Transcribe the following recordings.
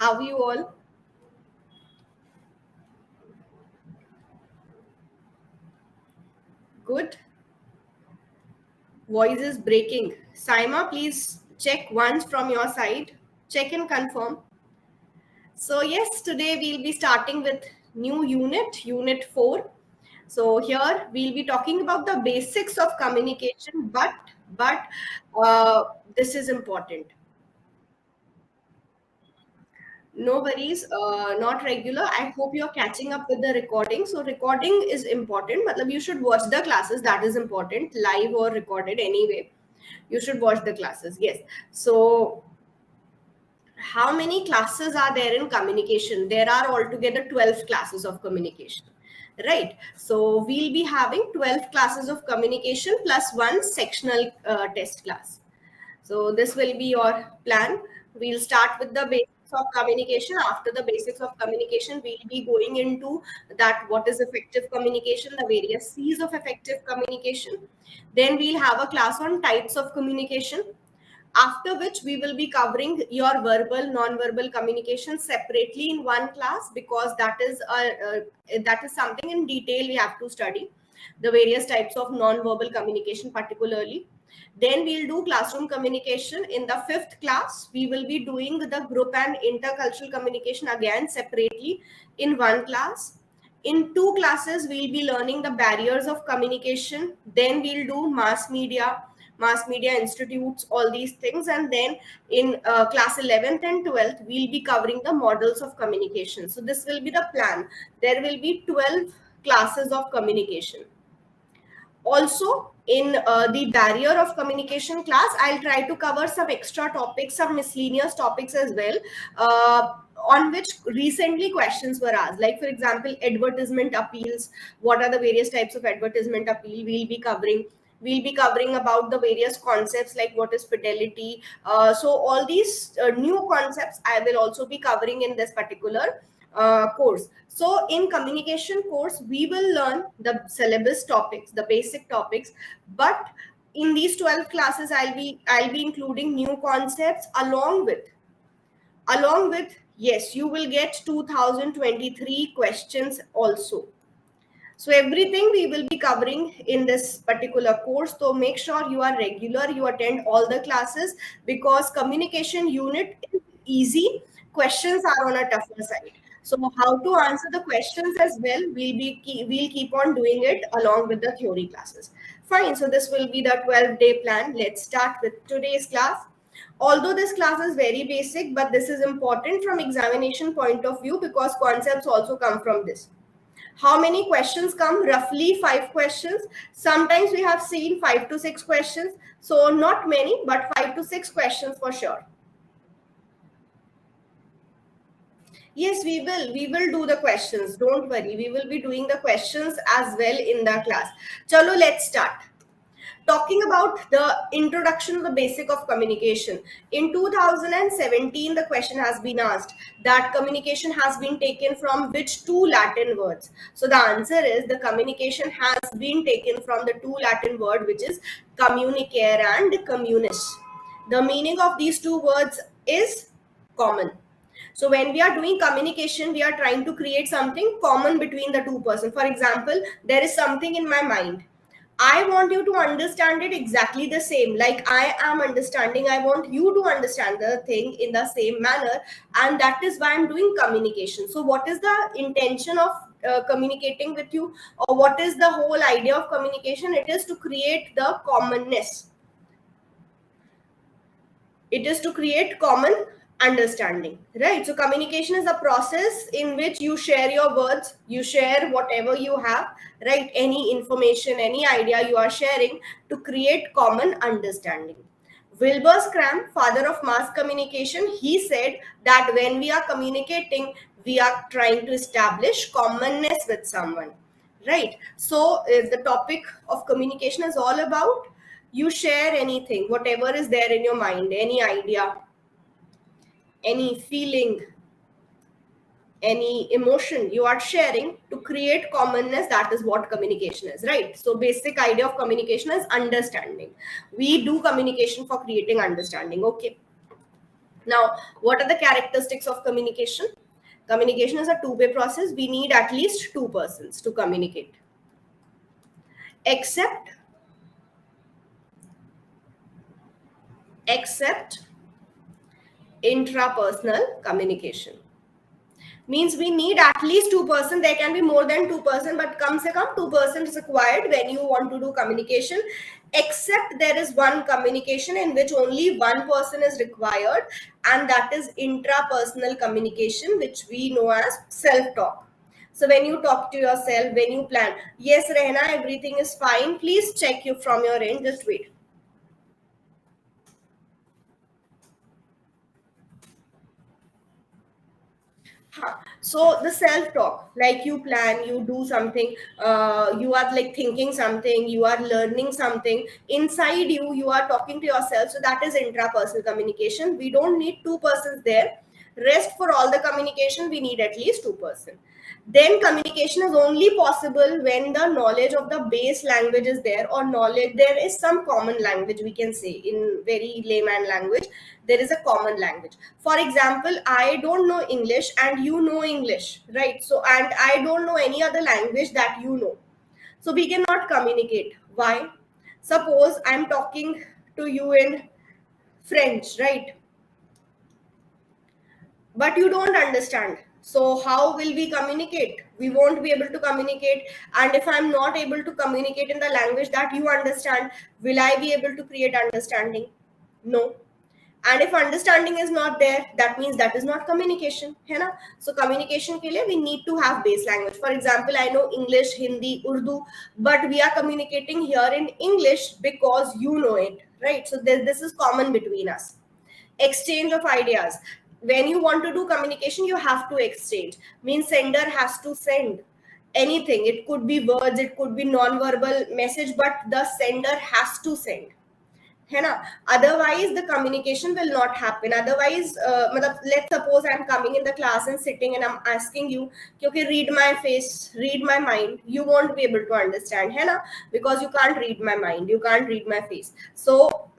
How are you all? Good. Voice is breaking. Saima, please check once from your side. Check and confirm. So yes, today we'll be starting with new unit 4. So here we'll be talking about the basics of communication, but uh, this is important. No worries, not regular. I hope you're catching up with the recording. So recording is important. Matlab you should watch the classes. That is important, live or recorded anyway. You should watch the classes. Yes. So how many classes are there in communication? There are altogether 12 classes of communication, right? So we'll be having 12 classes of communication plus one sectional test class. So this will be your plan. We'll start with the basics of communication. After the basics of communication, we'll be going into that what is effective communication, the various C's of effective communication. Then we'll have a class on types of communication, after which we will be covering your verbal non-verbal communication separately in one class, because that is something in detail we have to study the various types of non-verbal communication particularly. Then we'll do classroom communication in the 5th class. We will be doing the group and intercultural communication again separately in one class. In 2 classes we'll be learning the barriers of communication. Then we'll do mass media institutes, all these things. And then in class 11th and 12th we'll be covering the models of communication. So this will be the plan. There will be 12 classes of communication. Also in the barrier of communication class, I'll try to cover some extra topics, some miscellaneous topics as well, on which recently questions were asked. Like for example, advertisement appeals. What are the various types of advertisement appeal? We'll be covering about the various concepts, like what is fidelity. So all these new concepts I will also be covering in this particular course. So in communication course, we will learn the syllabus topics, the basic topics, but in these 12 classes, I'll be including new concepts along with yes, you will get 2023 questions also. So everything we will be covering in this particular course. So make sure you are regular, you attend all the classes, because communication unit is easy. Questions are on a tougher side. So how to answer the questions as well, we'll keep on doing it along with the theory classes. Fine. So this will be the 12-day plan. Let's start with today's class. Although this class is very basic, but this is important from examination point of view, because concepts also come from this. How many questions come? Roughly 5 questions. Sometimes we have seen 5 to 6 questions. So not many, but 5 to 6 questions for sure. Yes, we will. We will do the questions. Don't worry. We will be doing the questions as well in the class. Chalo, let's start. Talking about the introduction of the basic of communication. In 2017, the question has been asked that communication has been taken from which 2 Latin words? So the answer is the communication has been taken from the 2 Latin word, which is communicare and communis. The meaning of these 2 words is common. So when we are doing communication, we are trying to create something common between the 2 persons. For example, there is something in my mind. I want you to understand it exactly the same. Like I am understanding, I want you to understand the thing in the same manner. And that is why I'm doing communication. So what is the intention of communicating with you? Or what is the whole idea of communication? It is to create the commonness. It is to create common understanding, right? So communication is a process in which you share your words, you share whatever you have, right? Any information, any idea you are sharing to create common understanding. Wilbur Scrum, father of mass communication, he said that when we are communicating, we are trying to establish commonness with someone, right? So the topic of communication is all about you share anything, whatever is there in your mind, any idea, any feeling, any emotion you are sharing to create commonness. That is what communication is, right? So basic idea of communication is understanding. We do communication for creating understanding. Okay, Now, what are the characteristics of communication? Communication is a two-way process. We need at least two persons to communicate, except except intrapersonal communication. Means we need at least two-person. There can be more than two-person, but come se come two-person is required when you want to do communication. Except there is one communication in which only one person is required, and that is intrapersonal communication, which we know as self-talk. So when you talk to yourself, when you plan, yes, Rehna, everything is fine. Please check you from your end. Just wait. So the self talk, like you plan, you do something, you are like thinking something, you are learning something inside you, you are talking to yourself. So that is intrapersonal communication. We don't need two persons there. Rest, for all the communication we need at least two-person. Then communication is only possible when the knowledge of the base language is there, or knowledge, there is some common language, we can say in very layman language, there is a common language. For example, I don't know English and you know English, right? So, and I don't know any other language that you know, so we cannot communicate. Why? Suppose I'm talking to you in French, right? But you don't understand, so how will we communicate? We won't be able to communicate. And if I'm not able to communicate in the language that you understand, will I be able to create understanding? No. And if understanding is not there, that means that is not communication, है ना? So communication के लिए we need to have base language. For example, I know English, Hindi, Urdu, but we are communicating here in English because you know it, right? So this is common between us. Exchange of ideas. When you want to do communication, you have to exchange. Means sender has to send anything. It could be words, it could be non-verbal message, but the sender has to send, है ना? Otherwise the communication will not happen. Otherwise, मतलब let's suppose I'm coming in the class and sitting and I'm asking you कि okay, read my face, read my mind, you won't be able to understand, है ना? Because you can't read my mind, you can't read my face. So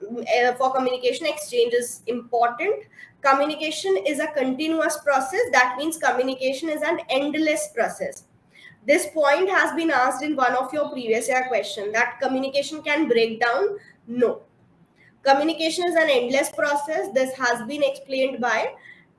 for communication, exchange is important. Communication is a continuous process. That means communication is an endless process. This point has been asked in one of your previous year question, that communication can break down. No, communication is an endless process. This has been explained by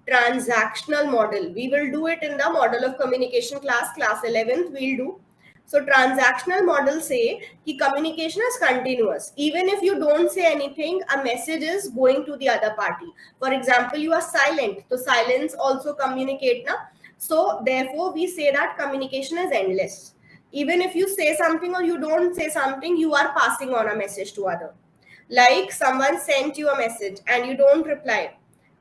transactional model. We will do it in the model of communication class 11th we'll do. So transactional model say कि communication is continuous. Even if you don't say anything, a message is going to the other party. For example, you are silent, so silence also communicate na. So therefore we say that communication is endless. Even if you say something or you don't say something, you are passing on a message to other. Like someone sent you a message and you don't reply,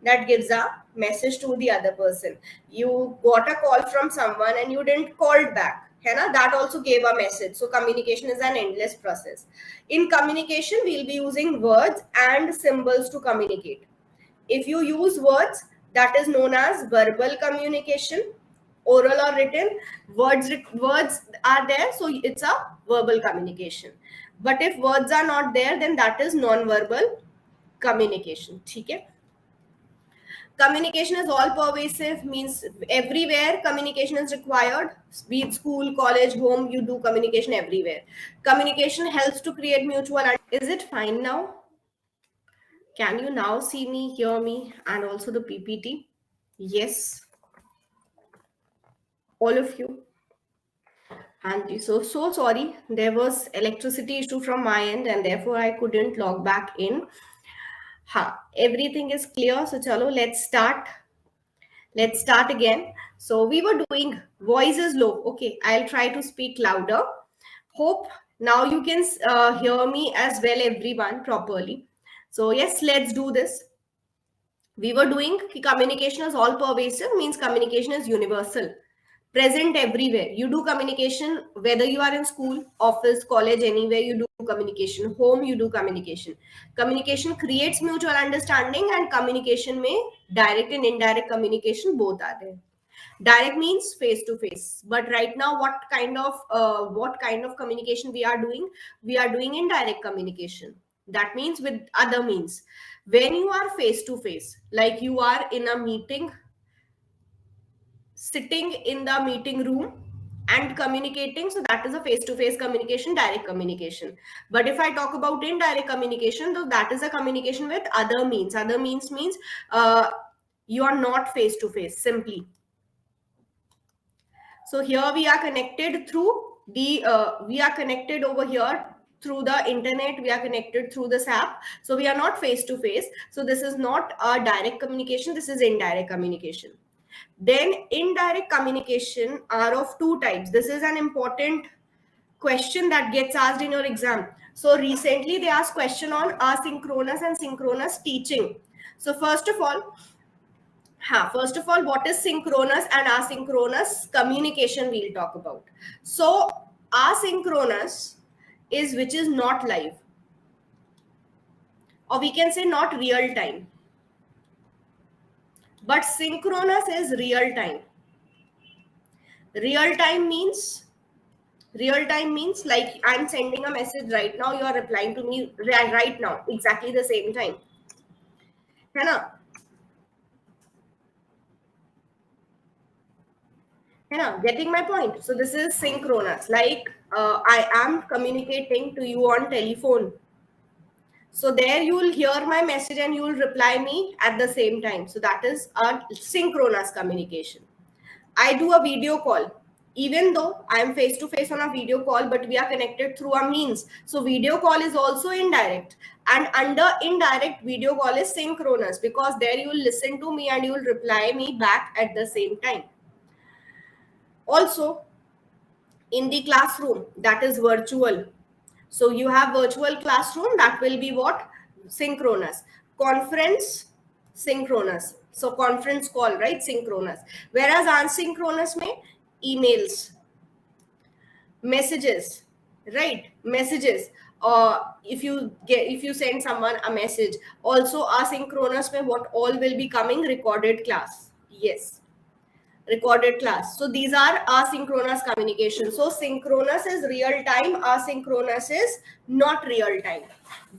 that gives a message to the other person. You got a call from someone and you didn't call back, है ना? That also gave a message. So communication is an endless process. In communication, we'll be using words and symbols to communicate. If you use words, that is known as verbal communication, oral or written. Words are there, so it's a verbal communication. But if words are not there, then that is non-verbal communication. ठीक है? Communication is all pervasive, means everywhere communication is required. Be it school, college, home, you do communication everywhere. Communication helps to create mutual. Is it fine now? Can you now see me, hear me, and also the PPT? Yes, all of you. And so sorry. There was electricity issue from my end, and therefore I couldn't log back in. Everything is clear. So chalo, let's start. Let's start again. So we were doing voice is low. Okay, I'll try to speak louder. Hope now you can hear me as well, everyone, properly. So yes, let's do this. We were doing communication is all pervasive, means communication is universal, present everywhere. You do communication whether you are in school, office, college, anywhere you do communication, home you do communication. Communication creates mutual understanding, and communication may direct and indirect communication both are there. Direct means face to face, but right now what kind of communication we are doing? We are doing indirect communication. That means with other means. When you are face to face, like you are in a meeting, sitting in the meeting room and communicating, so that is a face to face communication, direct communication. But if I talk about indirect communication, though, that is a communication with other means. Other means means you are not face to face simply. So here we are connected through the we are connected over here through the internet, we are connected through this app, so we are not face to face. So this is not a direct communication, this is indirect communication. Then indirect communication are of two types. This is an important question that gets asked in your exam. So recently they asked question on asynchronous and synchronous teaching. So first of all, what is synchronous and asynchronous communication we'll talk about. So asynchronous is which is not live, or we can say not real time. But synchronous is real time. Real time means like I'm sending a message right now, you are replying to me right now, exactly the same time. है ना? है ना? Getting my point? So this is synchronous. Like I am communicating to you on telephone. So there you will hear my message and you will reply me at the same time. So that is a synchronous communication. I do a video call. Even though I am face to face on a video call, but we are connected through a means. So video call is also indirect. And under indirect, video call is synchronous, because there you will listen to me and you will reply me back at the same time. Also, in the classroom, that is virtual. So you have virtual classroom, that will be what? Synchronous. Conference, synchronous. So conference call, right? Synchronous. Whereas asynchronous may emails, messages, right? Messages. If you send someone a message, also asynchronous may what all will be coming? Recorded class. Yes, recorded class. So these are asynchronous communication. So synchronous is real time, asynchronous is not real time.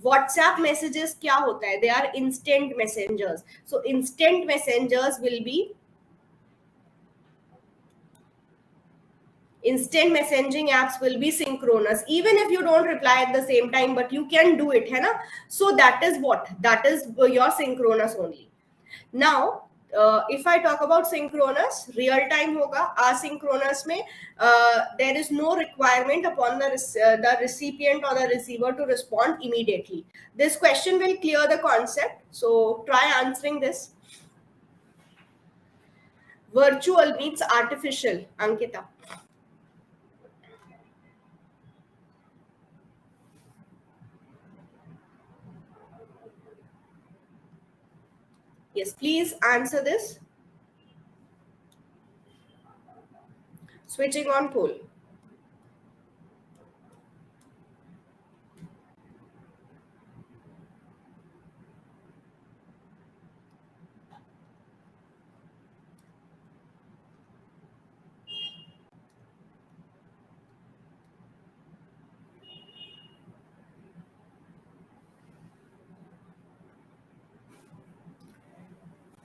WhatsApp messages kya hota hai? They are instant messengers. So instant messengers will be instant messaging apps will be synchronous, even if you don't reply at the same time, but you can do it, hai na? So that is what? That is your synchronous only. Now if I talk about synchronous, real time hoga. Asynchronous mein there is no requirement upon the recipient or the receiver to respond immediately. This question will clear the concept, so try answering this. Virtual means artificial, Ankita. Yes, please answer this. Switching on poll.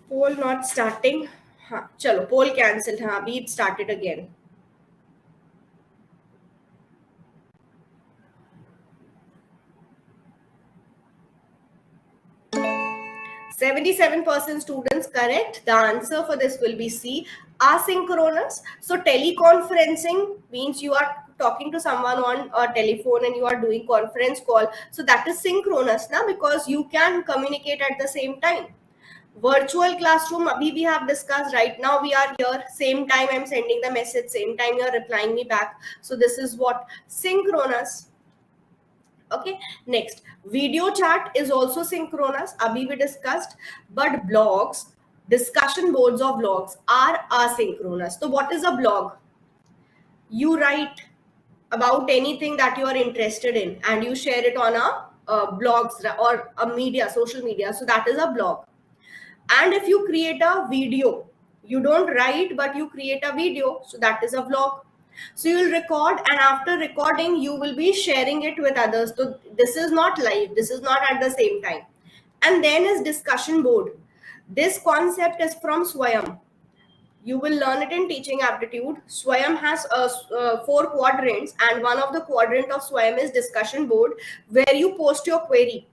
Poll not starting. हाँ चलो poll cancelled. हाँ अभी it started again. 77% students correct. The answer for this will be C, asynchronous. So teleconferencing means you are talking to someone on a telephone and you are doing conference call. So that is synchronous now, because you can communicate at the same time. Virtual classroom, abhi we have discussed. Right now we are here, same time I'm sending the message, same time you are replying me back. So this is what? Synchronous. Okay, next, video chat is also synchronous, abhi we discussed. But blogs, discussion boards of blogs are asynchronous. So what is a blog? You write about anything that you are interested in and you share it on a blogs or a media, social media, so that is a blog. And if you create a video, you don't write but you create a video, so that is a vlog. So you'll record, and after recording you will be sharing it with others. So this is not live, this is not at the same time. And then is discussion board. This concept is from Swayam. You will learn it in teaching aptitude. Swayam has 4 quadrants, and one of the quadrant of Swayam is discussion board, where you post your query,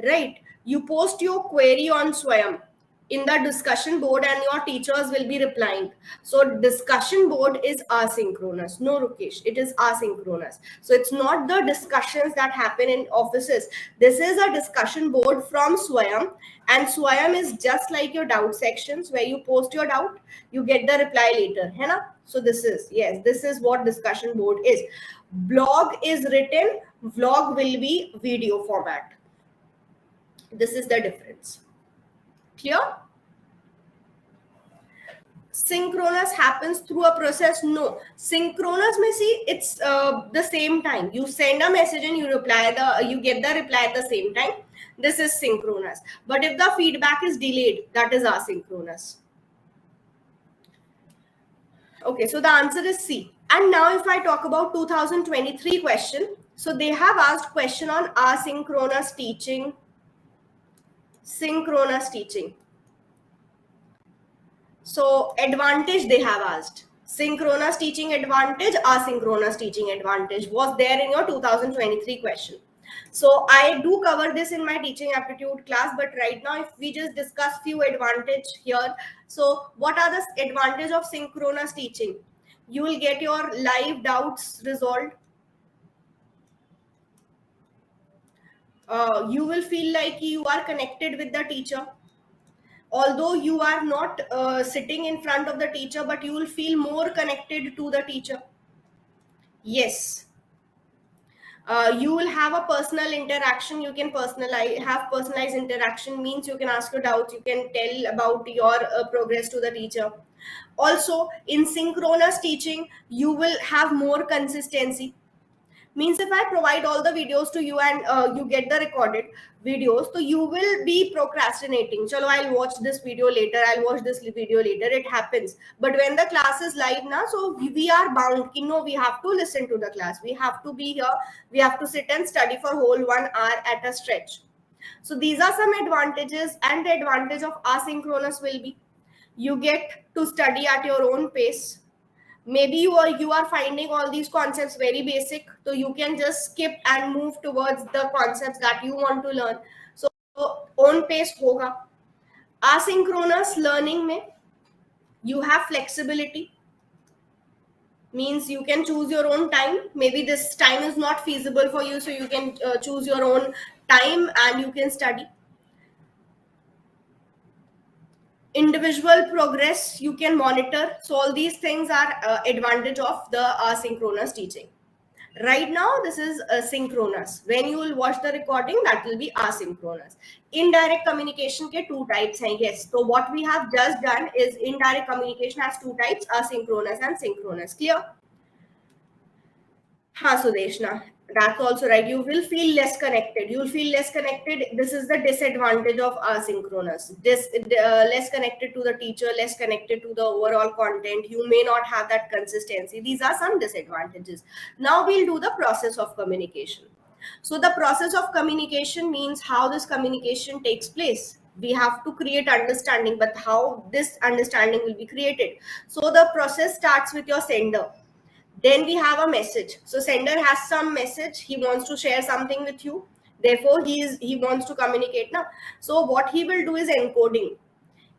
right? You post your query on Swayam in the discussion board, and your teachers will be replying. So discussion board is asynchronous. No, Rukesh, it is asynchronous. So it's not the discussions that happen in offices. This is a discussion board from Swayam, and Swayam is just like your doubt sections, where you post your doubt, you get the reply later, है ना? So this is, yes, this is what discussion board is. Blog is written, vlog will be video format. This is the difference. Clear? Synchronous happens through a process. No, synchronous may see it's the same time. You send a message and you get the reply at the same time. This is synchronous. But if the feedback is delayed, that is asynchronous. Okay, so the answer is C. And now if I talk about 2023 question, so they have asked question on asynchronous teaching, synchronous teaching. So advantage they have asked. Synchronous teaching advantage, asynchronous teaching advantage was there in your 2023 question. So I do cover this in my teaching aptitude class, but right now if we just discuss few advantage here. So what are the advantage of synchronous teaching? You will get your live doubts resolved. You will feel like you are connected with the teacher. Although you are not sitting in front of the teacher, but you will feel more connected to the teacher. Yes. You will have a personal interaction. You can have personalized interaction, means you can ask your doubts, you can tell about your progress to the teacher. Also in synchronous teaching, you will have more consistency. Means if I provide all the videos to you and you get the recorded videos, so you will be procrastinating. Chalo, I'll watch this video later, I'll watch this video later. It happens. But when the class is live now, so we are bound. You know, we have to listen to the class. We have to be here. We have to sit and study for whole 1 hour at a stretch. So these are some advantages, and the advantage of asynchronous will be you get to study at your own pace. Maybe you are finding all these concepts very basic, so you can just skip and move towards the concepts that you want to learn. So own pace hoga. Asynchronous learning mein you have flexibility, means you can choose your own time. Maybe this time is not feasible for you, so you can choose your own time and you can study. Individual progress you can monitor. So all these things are advantage of the asynchronous teaching. Right now this is synchronous. When you will watch the recording, that will be asynchronous. Indirect communication ke 2 types hain. Yes, so what we have just done is indirect communication has 2 types, asynchronous and synchronous. Clear? Ha, Sudeshna, that's also right. You will feel less connected. You will feel less connected. This is the disadvantage of asynchronous. Less connected to the teacher, less connected to the overall content. You may not have that consistency. These are some disadvantages. Now we'll do the process of communication. So the process of communication means how this communication takes place. We have to create understanding, but how this understanding will be created. So the process starts with your sender. Then we have a message. So sender has some message, he wants to share something with you, therefore he wants to communicate now. So what he will do is encoding.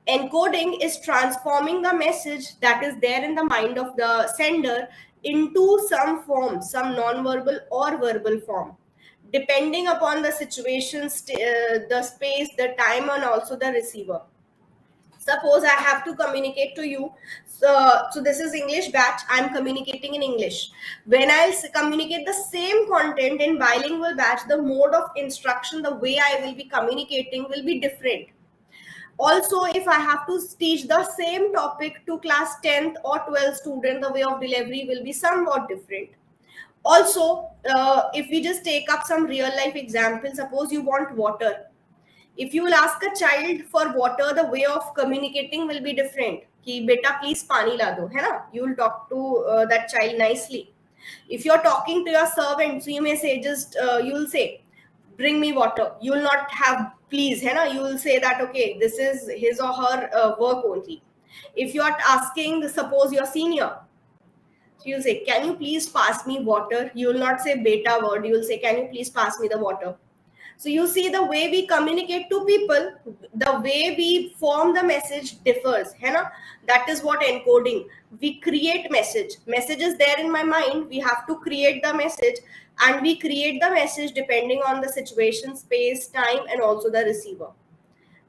Encoding is transforming the message that is there in the mind of the sender into some form, some non-verbal or verbal form, depending upon the situation, the space, the time, and also the receiver. Suppose I have to communicate to you. So this is English batch. I'm communicating in English. When I'll communicate the same content in bilingual batch, the mode of instruction, the way I will be communicating will be different. Also, if I have to teach the same topic to class 10th or 12th student, the way of delivery will be somewhat different. Also, if we just take up some real life examples, suppose you want water. If you will ask a child for water, the way of communicating will be different. Ki beta please pani la do, hai na? You will talk to that child nicely. If you're talking to your servant, so you may say you will say, bring me water. You will not have please, है ना? You will say that okay, this is his or her work only. If you are asking, suppose your senior, so you'll say, can you please pass me water? You will not say beta word. You will say, can you please pass me the water? So you see the way we communicate to people, the way we form the message differs. है ना? That is what encoding. We create message. Message is there in my mind. We have to create the message, and we create the message depending on the situation, space, time, and also the receiver.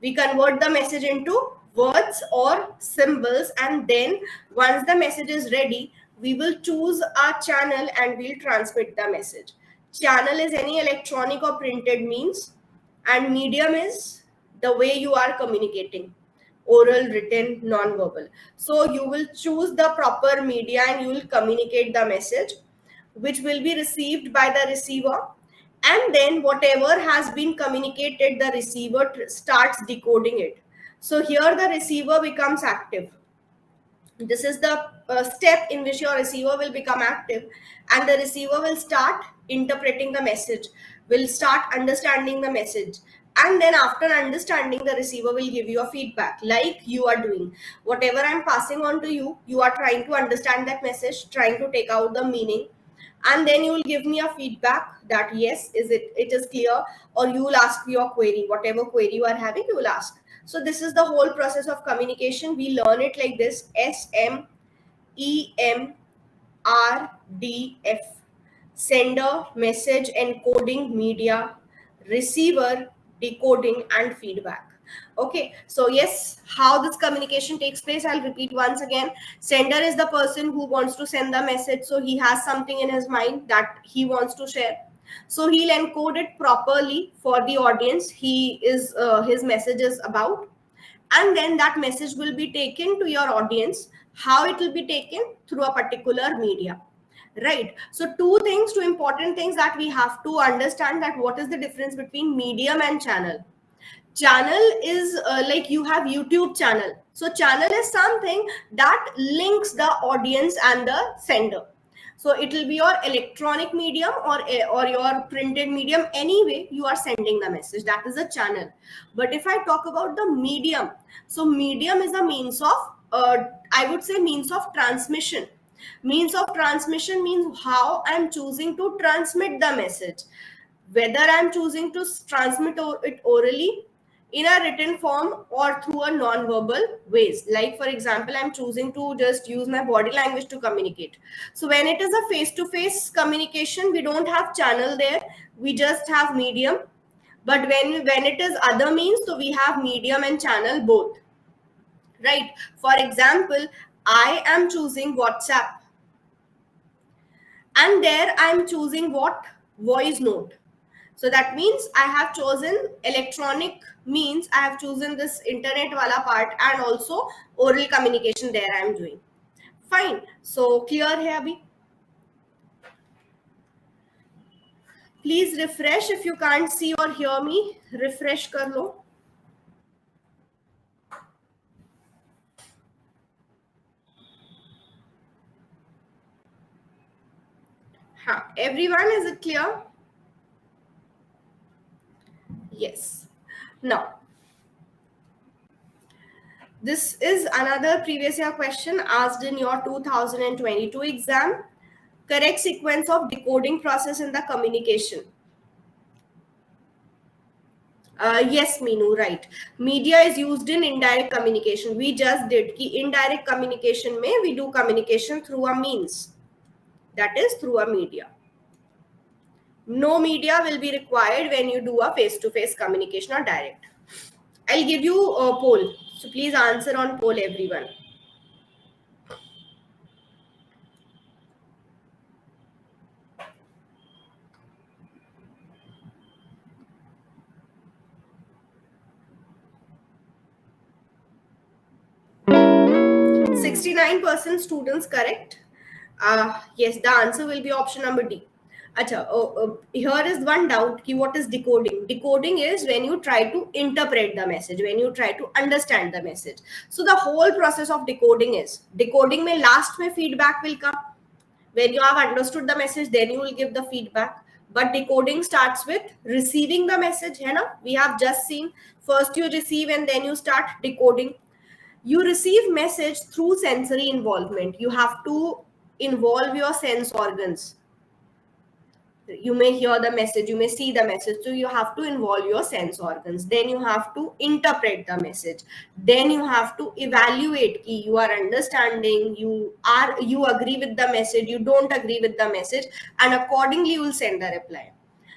We convert the message into words or symbols, and then once the message is ready, we will choose our channel and we'll transmit the message. Channel is any electronic or printed means, and medium is the way you are communicating, oral, written, non-verbal. So you will choose the proper media and you will communicate the message, which will be received by the receiver, and then whatever has been communicated, the receiver starts decoding it. So here the receiver becomes active. This is the step in which your receiver will become active, and the receiver will start interpreting the message, will start understanding the message, and then after understanding, the receiver will give you a feedback like you are doing. Whatever I'm passing on to you, you are trying to understand that message, trying to take out the meaning, and then you will give me a feedback that yes, it is clear, or you will ask your query, whatever query you are having, you will ask. So this is the whole process of communication. We learn it like this: SMEMRDF. Sender, message, encoding, media, receiver, decoding, and feedback. Okay, so yes, how this communication takes place, I'll repeat once again. Sender is the person who wants to send the message, so he has something in his mind that he wants to share. So he'll encode it properly for the audience his message is about, and then that message will be taken to your audience. How it will be taken? Through a particular media, right? So two important things that we have to understand, that what is the difference between medium and channel. Channel is like you have YouTube channel. So channel is something that links the audience and the sender. So it will be your electronic medium or your printed medium. Anyway, you are sending the message. That is a channel. But if I talk about the medium, so medium is a means of, I would say, means of transmission. Means of transmission means how I'm choosing to transmit the message. Whether I'm choosing to transmit it orally, in a written form, or through a non-verbal ways. Like for example, I'm choosing to just use my body language to communicate. So when it is a face-to-face communication, we don't have channel there, we just have medium. But when it is other means, so we have medium and channel both, right? For example, I am choosing WhatsApp, and there I'm choosing what? Voice note. So that means I have chosen electronic means, I have chosen this internet wala part, and also oral communication there I am doing. Fine. So clear hai abhi? Please refresh if you can't see or hear me. Refresh kar lo. Ha. Everyone, is it clear? Yes. Now, this is another previous year question asked in your 2022 exam. Correct sequence of decoding process in the communication. Yes, Meenu, right. Media is used in indirect communication. We just did ki indirect communication mein we do communication through a means. That is through a media. No media will be required when you do a face-to-face communication or direct. I'll give you a poll. So please answer on poll, everyone. Mm. 69% students correct. Yes, the answer will be option number D. Acha, here is one doubt ki what is decoding. Decoding is when you try to interpret the message, when you try to understand the message. So the whole process of decoding is, decoding mein last mein feedback will come. When you have understood the message, then you will give the feedback. but decoding starts with receiving the message, है ना? We have just seen first you receive and then you start decoding. You receive message through sensory involvement. You have to involve your sense organs. You may hear the message, you may see the message, so you have to involve your sense organs. Then you have to interpret the message, then you have to evaluate ki you are understanding, you agree with the message, you don't agree with the message, and accordingly you will send the reply.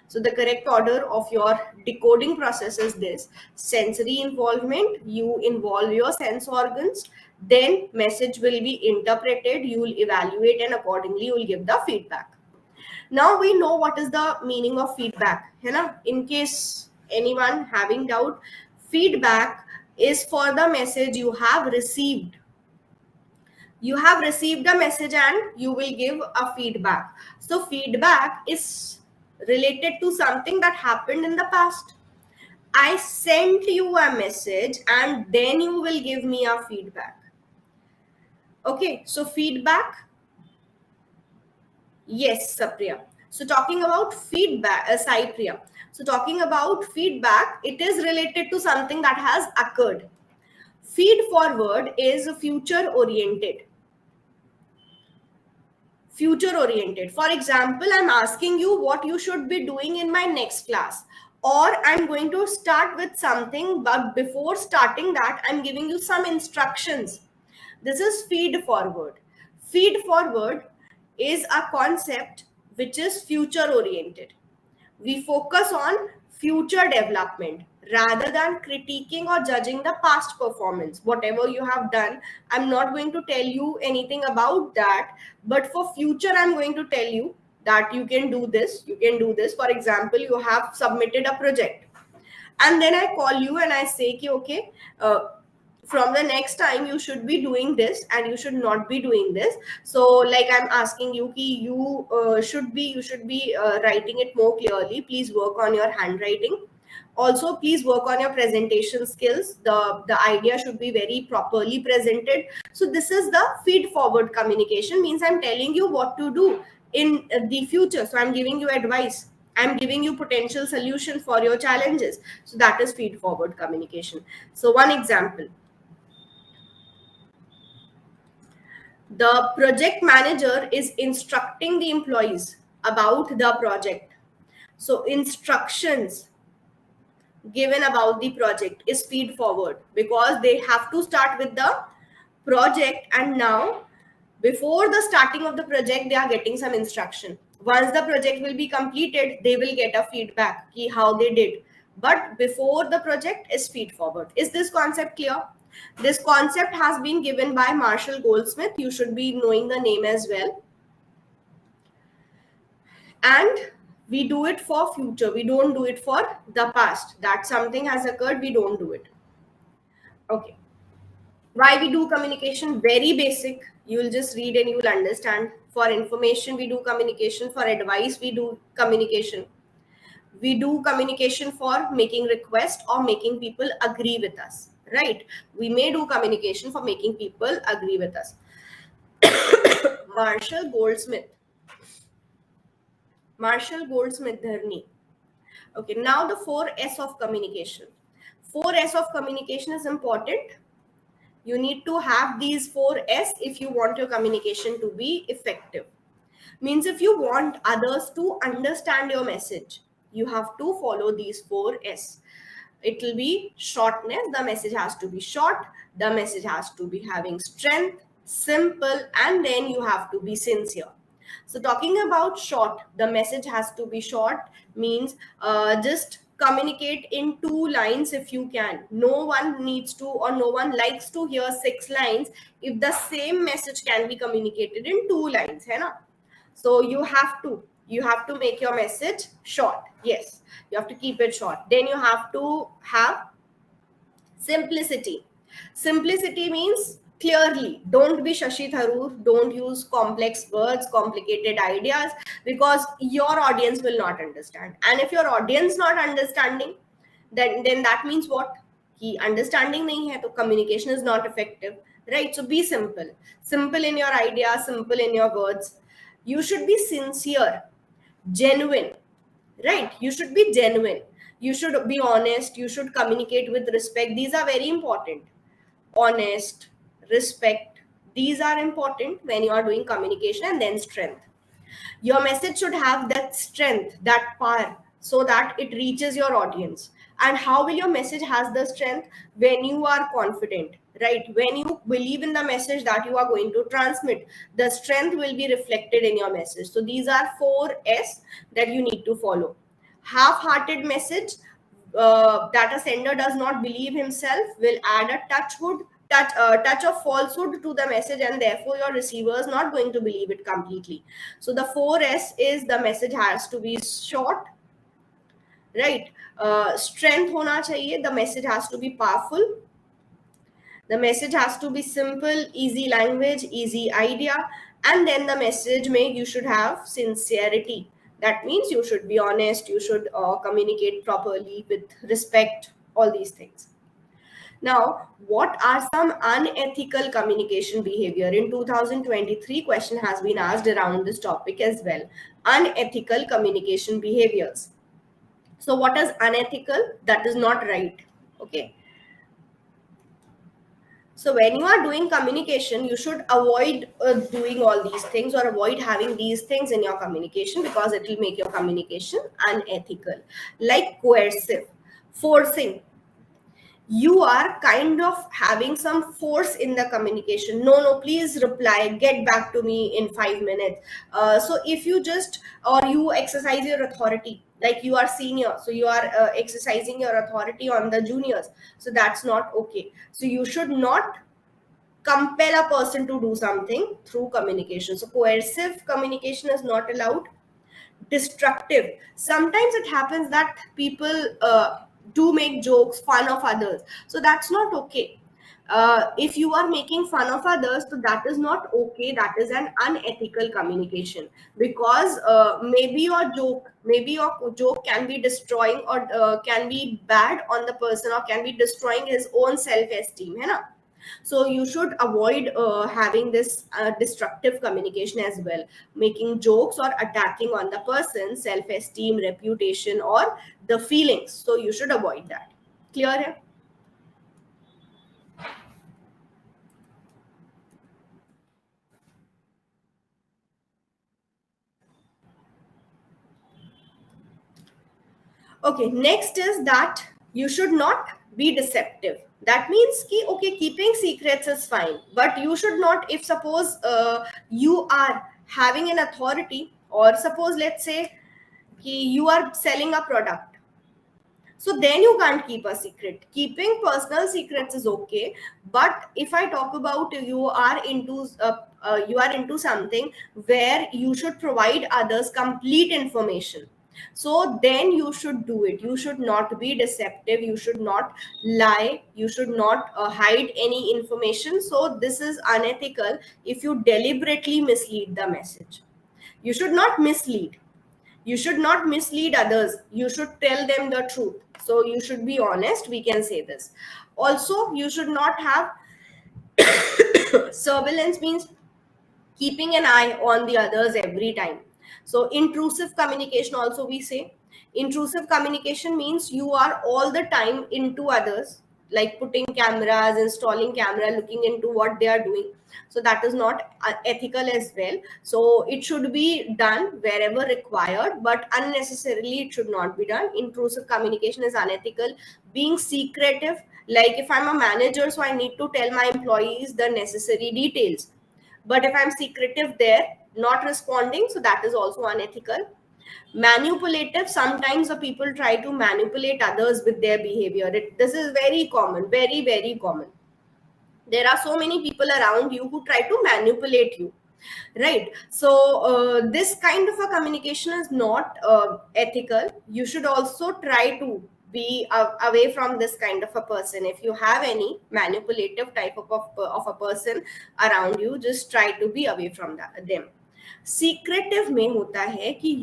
So the correct order of your decoding process is this: sensory involvement, you involve your sense organs, then message will be interpreted, you will evaluate, and accordingly you will give the feedback. Now we know what is the meaning of feedback, है ना? In case anyone having doubt, feedback is for the message you have received. You have received a message and you will give a feedback. So feedback is related to something that happened in the past. I sent you a message and then you will give me a feedback. Okay, so feedback. Yes, Sapriya. So talking about feedback, Cypriya. So talking about feedback, it is related to something that has occurred. Feed forward is future oriented. Future oriented. For example, I'm asking you what you should be doing in my next class. Or I'm going to start with something, but before starting that, I'm giving you some instructions. This is feed forward. Feed forward is a concept which is future oriented. We focus on future development rather than critiquing or judging the past performance. Whatever you have done, I'm not going to tell you anything about that, but for future I'm going to tell you that you can do this, you can do this. For example, you have submitted a project and then I call you and I say ki, okay, from the next time you should be doing this and you should not be doing this. So like I'm asking you ki you should be writing it more clearly. Please work on your handwriting. Also please work on your presentation skills. The idea should be very properly presented. So this is the feed forward communication, means I'm telling you what to do in the future. So I'm giving you advice, I'm giving you potential solution for your challenges. So that is feed forward communication. So one example: the project manager is instructing the employees about the project. So instructions given about the project is feed forward, because they have to start with the project, and now before the starting of the project they are getting some instruction. Once the project will be completed, they will get a feedback ki how they did, but before the project is feed forward. Is this concept clear? This concept has been given by Marshall Goldsmith. You should be knowing the name as well. And we do it for future, we don't do it for the past. That something has occurred, we don't do it. Okay, why we do communication? Very basic, you will just read and you will understand. For information we do communication, for advice we do communication, we do communication for making request or making people agree with us, right? We may do communication for making people agree with us. marshall goldsmith Marshall Goldsmith Dharni. Okay, now the 4S of communication. 4S of communication is important. You need to have these 4S if you want your communication to be effective. Means if you want others to understand your message, you have to follow these 4S. It will be shortness, the message has to be short, the message has to be having strength, simple, and then you have to be sincere. So talking about short, the message has to be short, means just communicate in 2 lines if you can. No one needs to, or no one likes to hear 6 lines if the same message can be communicated in 2 lines, hai na? So you have to make your message short. Yes, you have to keep it short. Then you have to have simplicity. Simplicity means clearly. Don't be Shashi Tharoor. Don't use complex words, complicated ideas, because your audience will not understand. And if your audience not understanding, then that means what? Ki understanding nahi hai, to communication is not effective, right? So be simple. Simple in your ideas, simple in your words. You should be sincere, genuine. right? You should be genuine, you should be honest, you should communicate with respect. These are very important. Honest, respect, these are important when you are doing communication. And then strength. Your message should have that strength, that power, so that it reaches your audience. And how will your message has the strength? When you are confident, right? When you believe in the message that you are going to transmit, the strength will be reflected in your message. So these are 4S that you need to follow. Half-hearted message, that a sender does not believe himself, will add a touch of falsehood to the message, and therefore your receiver is not going to believe it completely. So the 4S is, the message has to be short, right? Strength hona chahiye, the message has to be powerful, the message has to be simple, easy language, easy idea, and then the message you should have sincerity. That means you should be honest, you should communicate properly with respect, all these things. Now, what are some unethical communication behavior? In 2023, question has been asked around this topic as well. Unethical communication behaviors. So what is unethical? That is not right. Okay. So when you are doing communication, you should avoid doing all these things, or avoid having these things in your communication, because it will make your communication unethical. Like coercive, forcing. You are kind of having some force in the communication. No, no, please reply, get back to me in 5 minutes. So if you just, or you exercise your authority, like you are senior, so you are exercising your authority on the juniors, so that's not okay. So you should not compel a person to do something through communication. So coercive communication is not allowed. Destructive, sometimes it happens that people do make jokes, fun of others, so that's not okay. If you are making fun of others, so that is not okay, that is an unethical communication. Because maybe your joke can be destroying, or can be bad on the person, or can be destroying his own self esteem, hai na? So you should avoid having this destructive communication as well, making jokes or attacking on the person's self-esteem, reputation, or the feelings. So you should avoid that. Clear here? Okay, next is that you should not be deceptive. That means ki, okay, keeping secrets is fine, but you should not, if suppose you are having an authority, or suppose let's say ki you are selling a product, so then you can't keep a secret. Keeping personal secrets is okay, but if I talk about you are into something where you should provide others complete information, so then you should do it. You should not be deceptive, you should not lie, you should not hide any information. So this is unethical if you deliberately mislead the message. You should not mislead, you should not mislead others, you should tell them the truth. So you should be honest, we can say this. Also, you should not have surveillance, means keeping an eye on the others every time. So intrusive communication also we say. Intrusive communication means you are all the time into others, like putting cameras, installing camera, looking into what they are doing. So that is not ethical as well. So it should be done wherever required, but unnecessarily it should not be done. Intrusive communication is unethical. Being secretive, like if I'm a manager, so I need to tell my employees the necessary details, but if I'm secretive there, not responding, so that is also unethical. Manipulative, sometimes the people try to manipulate others with their behavior. This is very common, very, very common. There are so many people around you who try to manipulate you, right? So this kind of a communication is not ethical. You should also try to be away from this kind of a person. If you have any manipulative type of a person around you, just try to be away from them. Secretive में होता है कि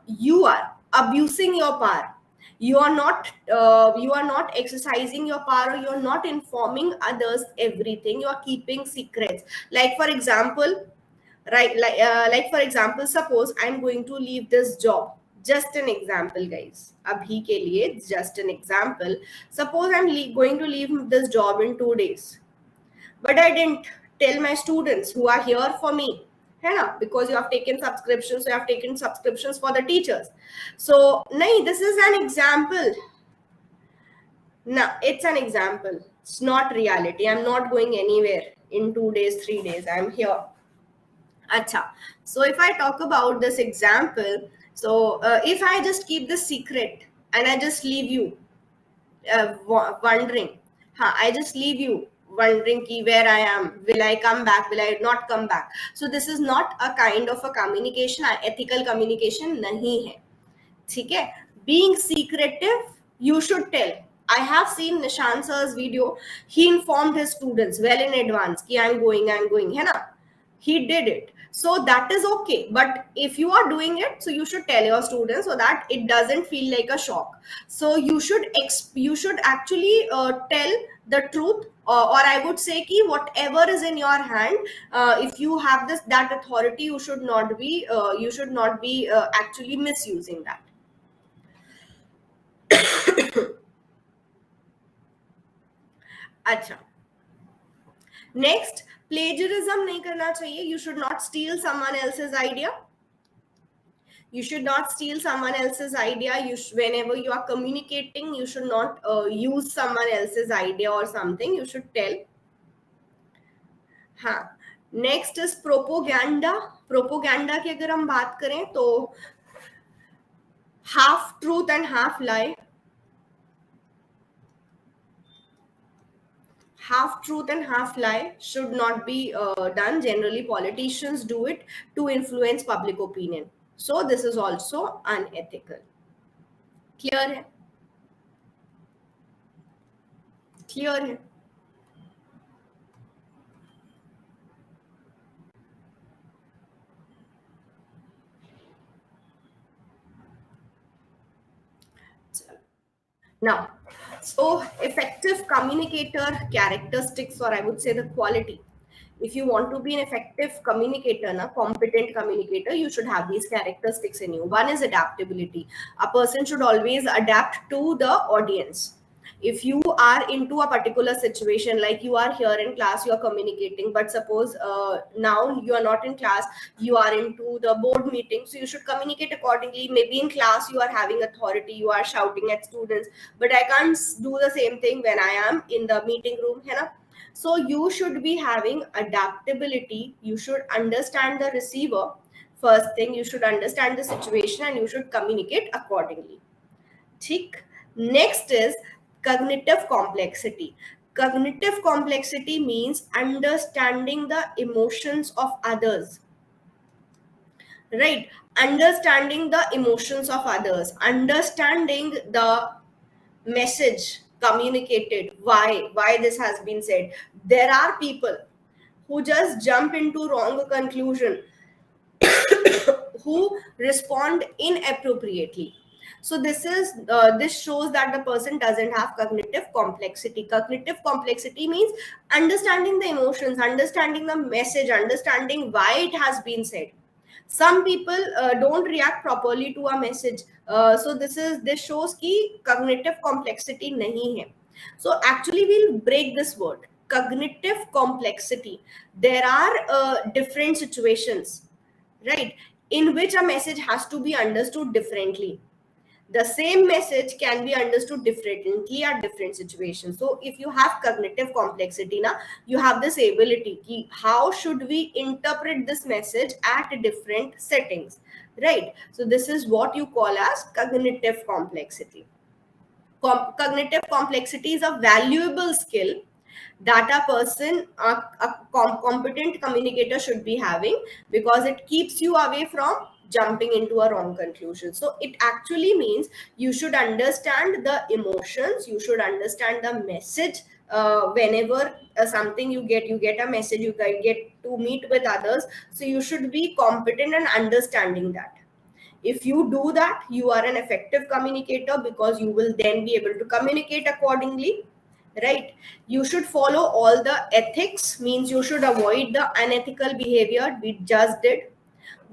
you are abusing your power. You are not exercising your power, or you are not informing others everything. You are keeping secrets. Like for example, right, like for example, suppose I'm going to leave this job Just an example, guys. Abhi ke liye, just an example. Suppose I'm going to leave this job in 2 days, but I didn't tell my students who are here for me, है ना? Because you have taken subscriptions, so you have taken subscriptions for the teachers. So, nahi, this is an example. No, it's an example. It's not reality. I'm not going anywhere in 2 days, 3 days. I'm here. Acha. So if I talk about this example, so if I just keep the secret and I just leave you wondering, I just leave you wondering ki where I am, will I come back, will I not come back? So this is not a kind of a communication, ethical communication nahi hai. ठीक है, being secretive, you should tell. I have seen Nishan sir's video. He informed his students well in advance कि I'm going, है ना? He did it. So that is okay. But if you are doing it, so you should tell your students so that it doesn't feel like a shock. So you should actually tell the truth, or I would say ki whatever is in your hand, if you have that authority, you should not be actually misusing that. अच्छा, next, plagiarism नहीं करना चाहिए. You should not steal someone else's idea. You should not steal someone else's idea. Whenever you are communicating, you should not use someone else's idea or something. You should tell. हाँ. Next is propaganda. Propaganda की अगर हम बात करें तो half truth and half lie. Half truth and half lie should not be done. Generally, politicians do it to influence public opinion. So this is also unethical. Clear hai? Clear hai? Now, so effective communicator characteristics, or I would say the quality. If you want to be an effective communicator, competent communicator, you should have these characteristics in you. One is adaptability. A person should always adapt to the audience. If you are into a particular situation, like you are here in class, you are communicating, but suppose now you are not in class, you are into the board meeting, so you should communicate accordingly. Maybe in class you are having authority, you are shouting at students, but I can't do the same thing when I am in the meeting room, है ना? So you should be having adaptability. You should understand the receiver. First thing, you should understand the situation and you should communicate accordingly. ठीक. Next is cognitive complexity. Cognitive complexity means understanding the emotions of others. Right? Understanding the emotions of others. Understanding the message communicated, why this has been said. There are people who just jump into wrong conclusion, who respond inappropriately. So this shows that the person doesn't have cognitive complexity. Cognitive complexity means understanding the emotions, understanding the message, understanding why it has been said. Some people don't react properly to a message. So this shows ki cognitive complexity nahi hai. So actually we'll break this word, cognitive complexity. There are different situations, right, in which a message has to be understood differently. The same message can be understood differently at different situations. So if you have cognitive complexity, you have this ability ki how should we interpret this message at different settings, right? So this is what you call as cognitive complexity. Cognitive complexity is a valuable skill that a person, a competent communicator should be having, because it keeps you away from jumping into a wrong conclusion. So it actually means you should understand the emotions, you should understand the message. Whenever something you get a message, you get to meet with others, so you should be competent and understanding that. If you do that, you are an effective communicator, because you will then be able to communicate accordingly, right? You should follow all the ethics, means you should avoid the unethical behavior we just did.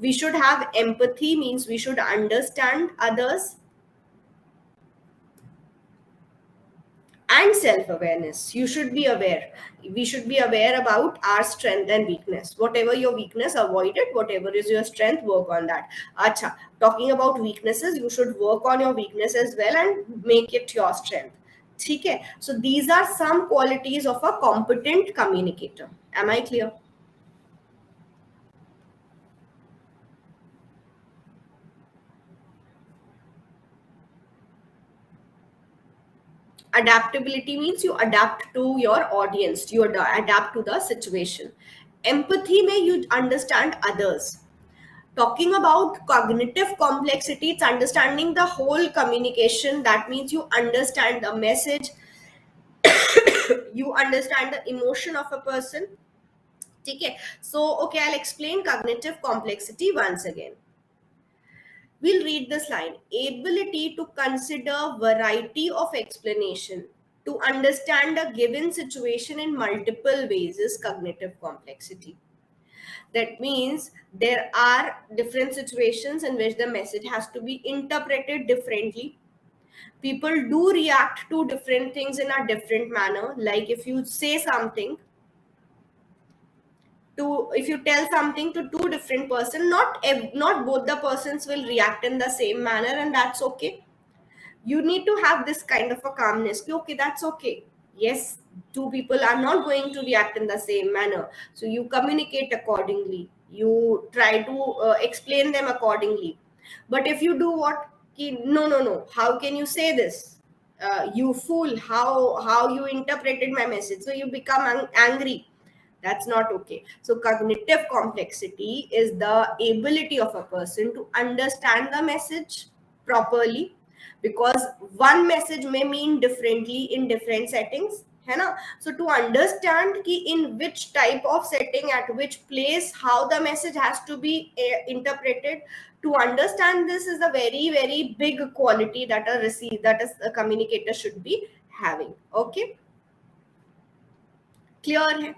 We should have empathy, means we should understand others. And self-awareness, you should be aware. We should be aware about our strength and weakness. Whatever your weakness, avoid it. Whatever is your strength, work on that. Acha, talking about weaknesses, you should work on your weakness as well and make it your strength. Okay, so these are some qualities of a competent communicator. Am I clear? Adaptability means you adapt to your audience, you adapt to the situation. Empathy may you understand others. Talking about cognitive complexity, it's understanding the whole communication. That means you understand the message, you understand the emotion of a person. Okay, so okay, I'll explain cognitive complexity once again. We'll read this line. Ability to consider variety of explanation, to understand a given situation in multiple ways is cognitive complexity. That means there are different situations in which the message has to be interpreted differently. People do react to different things in a different manner. Like if you say something to, if you tell something to two different person, not both the persons will react in the same manner, and that's okay. You need to have this kind of a calmness. Okay, that's okay. Yes, two people are not going to react in the same manner, so you communicate accordingly, you try to explain them accordingly. But if you do what, no, no, no, how can you say this, you fool, how you interpreted my message, so you become angry. That's not okay. So cognitive complexity is the ability of a person to understand the message properly, because one message may mean differently in different settings, है ना? So to understand कि in which type of setting, at which place, how the message has to be interpreted, to understand this is a very very big quality that a communicator should be having. Okay, clear है?